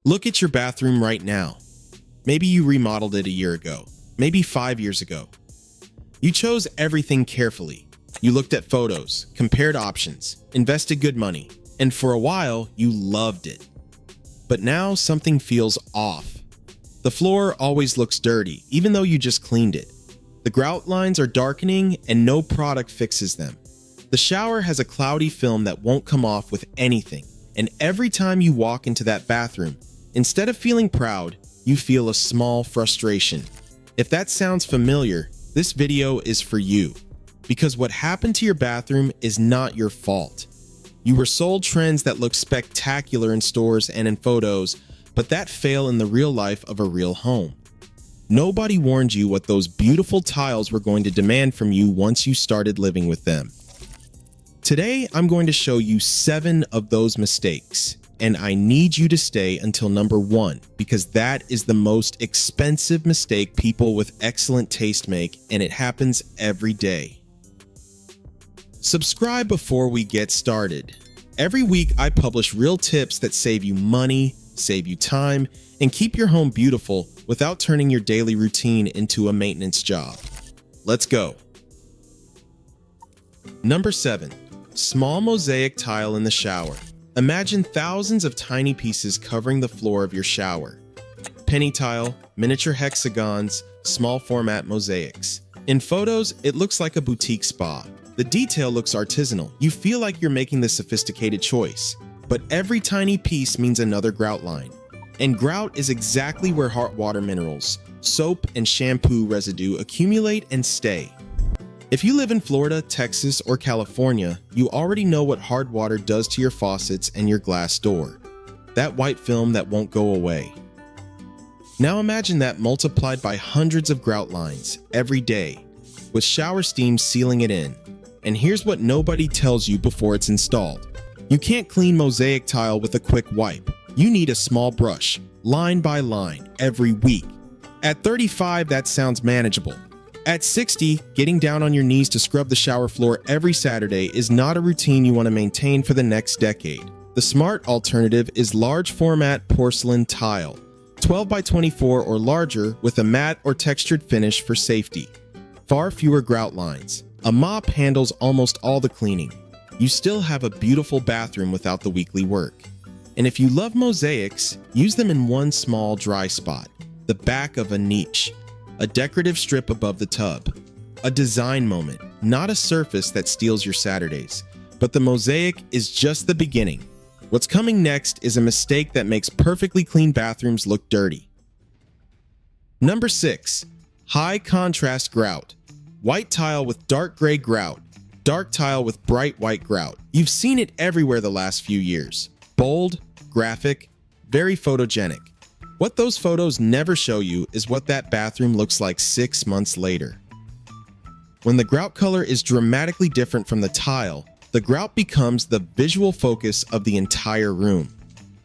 Look at your bathroom right now. Maybe you remodeled it a year ago, maybe 5 years ago. You chose everything carefully. You looked at photos, compared options, invested good money, and for a while, you loved it. But now something feels off. The floor always looks dirty, even though you just cleaned it. The grout lines are darkening and no product fixes them. The shower has a cloudy film that won't come off with anything, and every time you walk into that bathroom, instead of feeling proud, you feel a small frustration. If that sounds familiar, this video is for you. Because what happened to your bathroom is not your fault. You were sold trends that look spectacular in stores and in photos, but that fail in the real life of a real home. Nobody warned you what those beautiful tiles were going to demand from you once you started living with them. Today, I'm going to show you 7 of those mistakes, and I need you to stay until number 1 because that is the most expensive mistake people with excellent taste make, and it happens every day. Subscribe before we get started. Every week, I publish real tips that save you money, save you time, and keep your home beautiful without turning your daily routine into a maintenance job. Let's go. Number 7. Small mosaic tile in the shower. Imagine thousands of tiny pieces covering the floor of your shower. Penny tile, miniature hexagons, small format mosaics. In photos, it looks like a boutique spa. The detail looks artisanal. You feel like you're making the sophisticated choice. But every tiny piece means another grout line. And grout is exactly where hot water minerals, soap, and shampoo residue accumulate and stay. If you live in Florida, Texas, or California, you already know what hard water does to your faucets and your glass door. That white film that won't go away. Now imagine that multiplied by hundreds of grout lines every day, with shower steam sealing it in. And here's what nobody tells you before it's installed. You can't clean mosaic tile with a quick wipe. You need a small brush, line by line, every week. At 35, that sounds manageable. At 60, getting down on your knees to scrub the shower floor every Saturday is not a routine you want to maintain for the next decade. The smart alternative is large format porcelain tile, 12 by 24 or larger with a matte or textured finish for safety. Far fewer grout lines. A mop handles almost all the cleaning. You still have a beautiful bathroom without the weekly work. And if you love mosaics, use them in one small dry spot, the back of a niche. A decorative strip above the tub. A design moment, not a surface that steals your Saturdays. But the mosaic is just the beginning. What's coming next is a mistake that makes perfectly clean bathrooms look dirty. Number 6. High contrast grout. White tile with dark gray grout. Dark tile with bright white grout. You've seen it everywhere the last few years. Bold, graphic, very photogenic. What those photos never show you is what that bathroom looks like 6 months later. When the grout color is dramatically different from the tile, the grout becomes the visual focus of the entire room.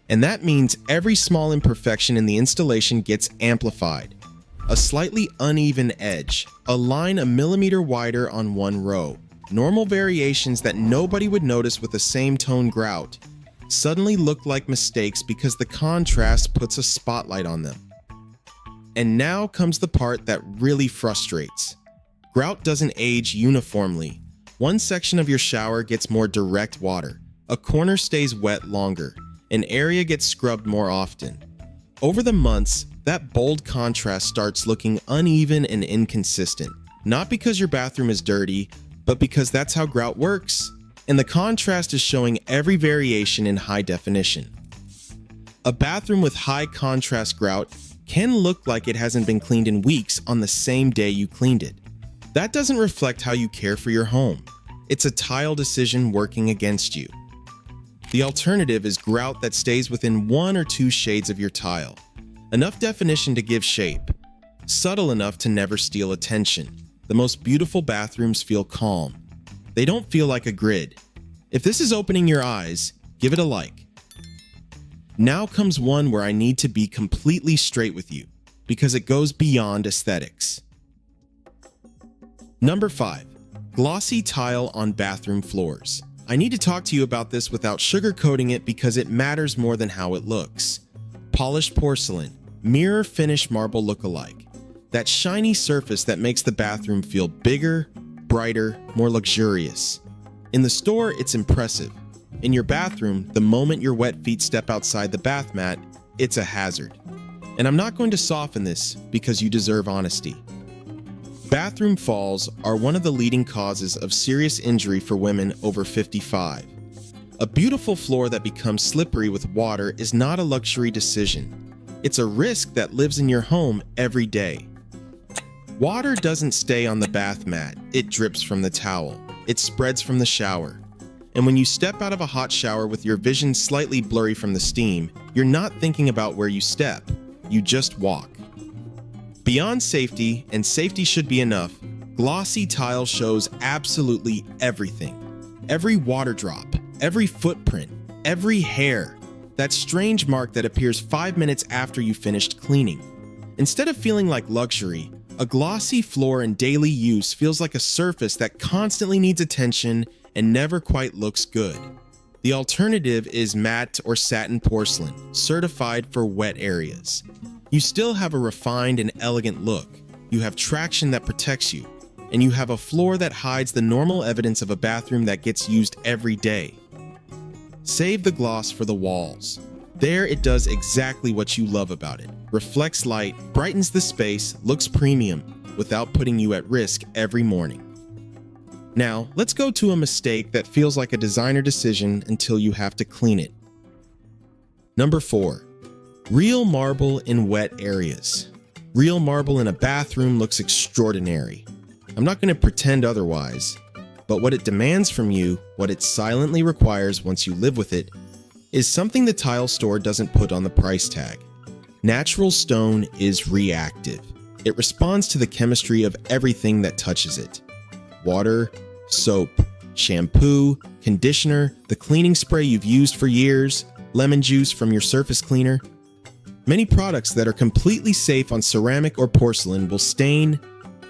And that means every small imperfection in the installation gets amplified. A slightly uneven edge, a line a millimeter wider on one row, normal variations that nobody would notice with the same tone grout, suddenly look like mistakes because the contrast puts a spotlight on them. And now comes the part that really frustrates. Grout doesn't age uniformly. One section of your shower gets more direct water, a corner stays wet longer, an area gets scrubbed more often. Over the months, that bold contrast starts looking uneven and inconsistent, not because your bathroom is dirty, but because that's how grout works. And the contrast is showing every variation in high definition. A bathroom with high contrast grout can look like it hasn't been cleaned in weeks on the same day you cleaned it. That doesn't reflect how you care for your home. It's a tile decision working against you. The alternative is grout that stays within 1 or 2 shades of your tile. Enough definition to give shape. Subtle enough to never steal attention. The most beautiful bathrooms feel calm. They don't feel like a grid. If this is opening your eyes, give it a like. Now comes one where I need to be completely straight with you, because it goes beyond aesthetics. Number 5. Glossy tile on bathroom floors. I need to talk to you about this without sugarcoating it because it matters more than how it looks. Polished porcelain, mirror finish marble look-alike. That shiny surface that makes the bathroom feel bigger, brighter, more luxurious. In the store, it's impressive. In your bathroom, the moment your wet feet step outside the bath mat, it's a hazard. And I'm not going to soften this because you deserve honesty. Bathroom falls are one of the leading causes of serious injury for women over 55. A beautiful floor that becomes slippery with water is not a luxury decision. It's a risk that lives in your home every day. Water doesn't stay on the bath mat, it drips from the towel. It spreads from the shower. And when you step out of a hot shower with your vision slightly blurry from the steam, you're not thinking about where you step, you just walk. Beyond safety, and safety should be enough, glossy tile shows absolutely everything. Every water drop, every footprint, every hair, that strange mark that appears 5 minutes after you finished cleaning. Instead of feeling like luxury, a glossy floor in daily use feels like a surface that constantly needs attention and never quite looks good. The alternative is matte or satin porcelain, certified for wet areas. You still have a refined and elegant look, you have traction that protects you, and you have a floor that hides the normal evidence of a bathroom that gets used every day. Save the gloss for the walls. There it does exactly what you love about it. Reflects light, brightens the space, looks premium, without putting you at risk every morning. Now, let's go to a mistake that feels like a designer decision until you have to clean it. Number 4. Real marble in wet areas. Real marble in a bathroom looks extraordinary. I'm not going to pretend otherwise, but what it demands from you, what it silently requires once you live with it, is something the tile store doesn't put on the price tag. Natural stone is reactive. It responds to the chemistry of everything that touches it. Water, soap, shampoo, conditioner, the cleaning spray you've used for years, lemon juice from your surface cleaner. Many products that are completely safe on ceramic or porcelain will stain,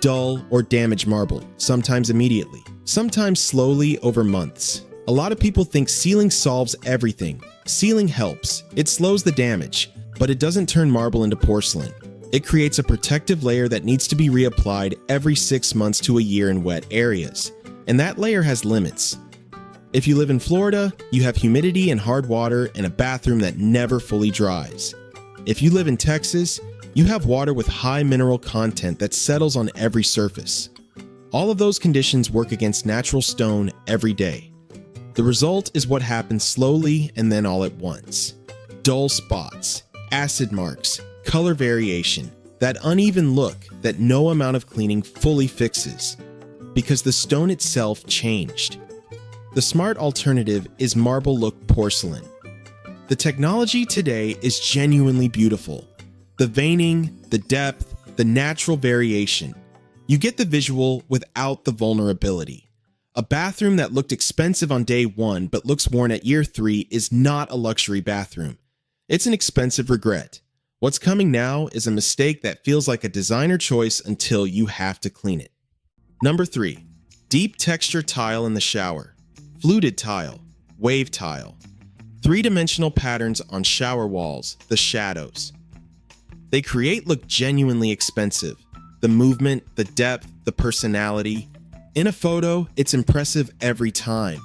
dull, or damage marble, sometimes immediately, sometimes slowly over months. A lot of people think sealing solves everything. Sealing helps. It slows the damage, but it doesn't turn marble into porcelain. It creates a protective layer that needs to be reapplied every 6 months to a year in wet areas, and that layer has limits. If you live in Florida, you have humidity and hard water and a bathroom that never fully dries. If you live in Texas, you have water with high mineral content that settles on every surface. All of those conditions work against natural stone every day. The result is what happens slowly and then all at once. Dull spots, acid marks, color variation, that uneven look that no amount of cleaning fully fixes, because the stone itself changed. The smart alternative is marble look porcelain. The technology today is genuinely beautiful. The veining, the depth, the natural variation. You get the visual without the vulnerability. A bathroom that looked expensive on day 1 but looks worn at year 3 is not a luxury bathroom. It's an expensive regret. What's coming now is a mistake that feels like a designer choice until you have to clean it. Number 3. Deep texture tile in the shower. Fluted tile. Wave tile. 3-dimensional patterns on shower walls, the shadows. They look genuinely expensive. The movement, the depth, the personality. In a photo, it's impressive every time.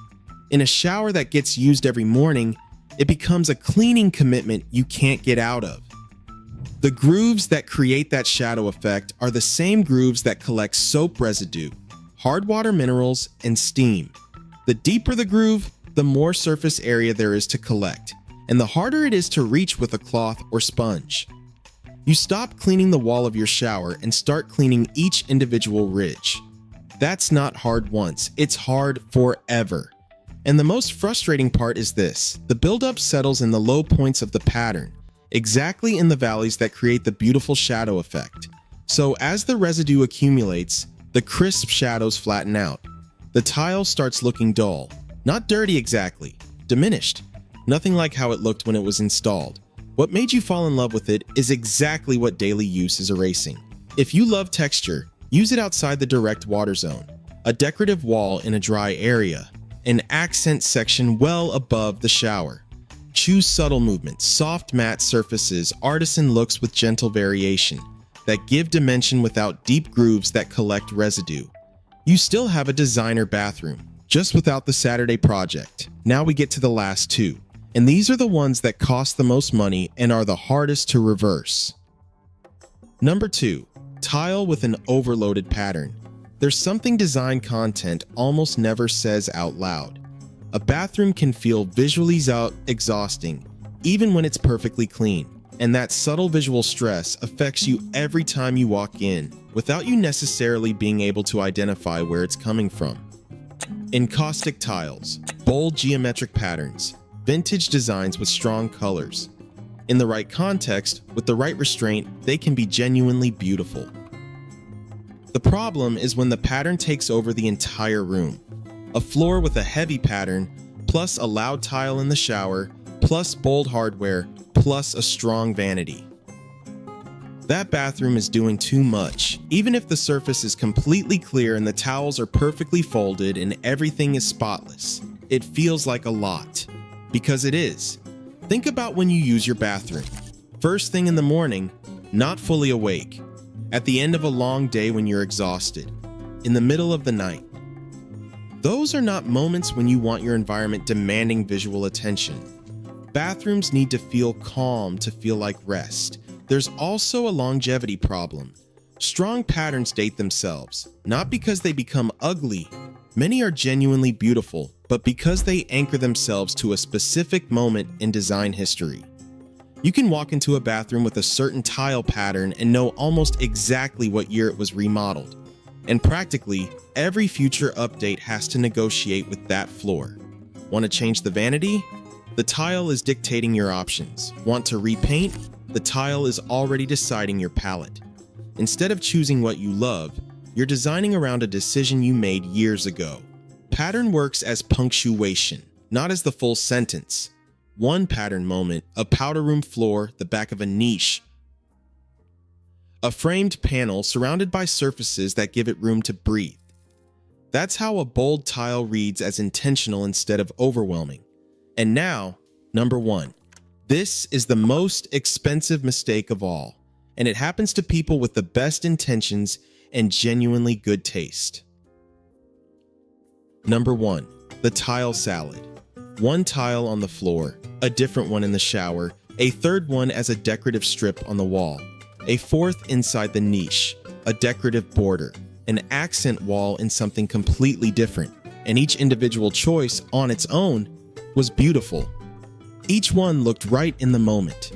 In a shower that gets used every morning, it becomes a cleaning commitment you can't get out of. The grooves that create that shadow effect are the same grooves that collect soap residue, hard water minerals, and steam. The deeper the groove, the more surface area there is to collect, and the harder it is to reach with a cloth or sponge. You stop cleaning the wall of your shower and start cleaning each individual ridge. That's not hard once, it's hard forever. And the most frustrating part is this: the buildup settles in the low points of the pattern, exactly in the valleys that create the beautiful shadow effect. So as the residue accumulates, the crisp shadows flatten out. The tile starts looking dull, not dirty exactly, diminished, nothing like how it looked when it was installed. What made you fall in love with it is exactly what daily use is erasing. If you love texture, use it outside the direct water zone, a decorative wall in a dry area, an accent section well above the shower. Choose subtle movements, soft matte surfaces, artisan looks with gentle variation that give dimension without deep grooves that collect residue. You still have a designer bathroom, just without the Saturday project. Now we get to the last two, and these are the ones that cost the most money and are the hardest to reverse. Number 2. Tile with an overloaded pattern. There's something design content almost never says out loud. A bathroom can feel visually exhausting, even when it's perfectly clean, and that subtle visual stress affects you every time you walk in, without you necessarily being able to identify where it's coming from. Encaustic tiles, bold geometric patterns, vintage designs with strong colors. In the right context, with the right restraint, they can be genuinely beautiful. The problem is when the pattern takes over the entire room. A floor with a heavy pattern, plus a loud tile in the shower, plus bold hardware, plus a strong vanity. That bathroom is doing too much. Even if the surface is completely clear and the towels are perfectly folded and everything is spotless, it feels like a lot. Because it is. Think about when you use your bathroom. First thing in the morning, not fully awake. At the end of a long day when you're exhausted. In the middle of the night. Those are not moments when you want your environment demanding visual attention. Bathrooms need to feel calm to feel like rest. There's also a longevity problem. Strong patterns date themselves, not because they become ugly. Many are genuinely beautiful, but because they anchor themselves to a specific moment in design history. You can walk into a bathroom with a certain tile pattern and know almost exactly what year it was remodeled. And practically, every future update has to negotiate with that floor. Want to change the vanity? The tile is dictating your options. Want to repaint? The tile is already deciding your palette. Instead of choosing what you love, you're designing around a decision you made years ago. Pattern works as punctuation, not as the full sentence. One pattern moment, a powder room floor, the back of a niche, a framed panel surrounded by surfaces that give it room to breathe. That's how a bold tile reads as intentional instead of overwhelming. And now, number 1. This is the most expensive mistake of all, and it happens to people with the best intentions and genuinely good taste. Number 1. The tile salad. One tile on the floor, a different one in the shower, a third one as a decorative strip on the wall, a fourth inside the niche, a decorative border, an accent wall in something completely different, and each individual choice on its own was beautiful. Each one looked right in the moment.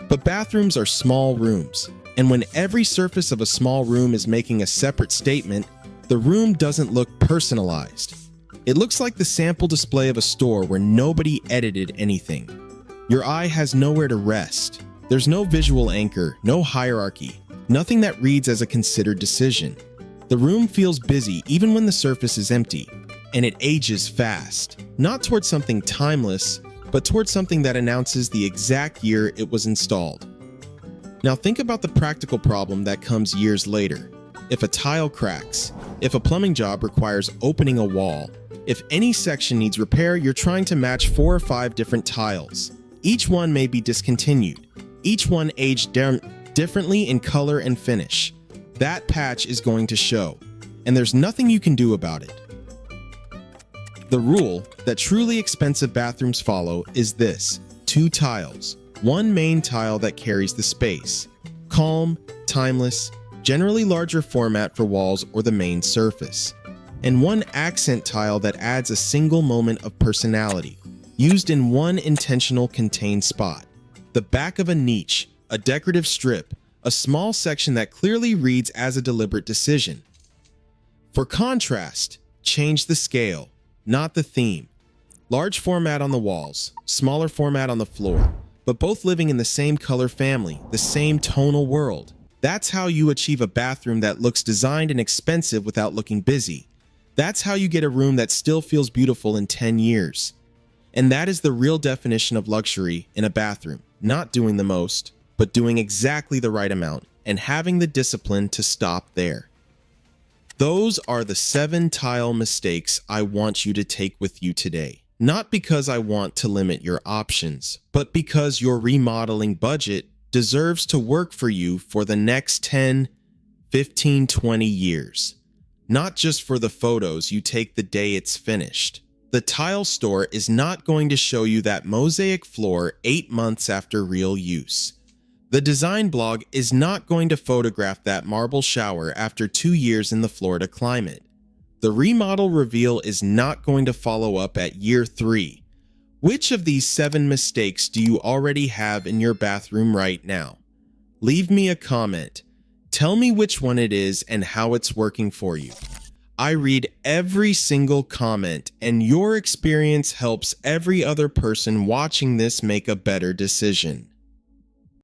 But bathrooms are small rooms, and when every surface of a small room is making a separate statement, the room doesn't look personalized. It looks like the sample display of a store where nobody edited anything. Your eye has nowhere to rest. There's no visual anchor, no hierarchy, nothing that reads as a considered decision. The room feels busy even when the surface is empty, and it ages fast, not towards something timeless, but towards something that announces the exact year it was installed. Now think about the practical problem that comes years later. If a tile cracks, if a plumbing job requires opening a wall, if any section needs repair, you're trying to match 4 or 5 different tiles. Each one may be discontinued. Each one aged differently in color and finish. That patch is going to show, and there's nothing you can do about it. The rule that truly expensive bathrooms follow is this: 2 tiles, one main tile that carries the space, calm, timeless, generally larger format for walls or the main surface, and one accent tile that adds a single moment of personality, used in one intentional contained spot. The back of a niche, a decorative strip, a small section that clearly reads as a deliberate decision. For contrast, change the scale, not the theme. Large format on the walls, smaller format on the floor, but both living in the same color family, the same tonal world. That's how you achieve a bathroom that looks designed and expensive without looking busy. That's how you get a room that still feels beautiful in 10 years. And that is the real definition of luxury in a bathroom. Not doing the most, but doing exactly the right amount and having the discipline to stop there. Those are the 7 tile mistakes I want you to take with you today. Not because I want to limit your options, but because your remodeling budget deserves to work for you for the next 10, 15, 20 years. Not just for the photos you take the day it's finished. The tile store is not going to show you that mosaic floor 8 months after real use. The design blog is not going to photograph that marble shower after 2 years in the Florida climate. The remodel reveal is not going to follow up at year 3. Which of these 7 mistakes do you already have in your bathroom right now? Leave me a comment. Tell me which one it is and how it's working for you. I read every single comment, and your experience helps every other person watching this make a better decision.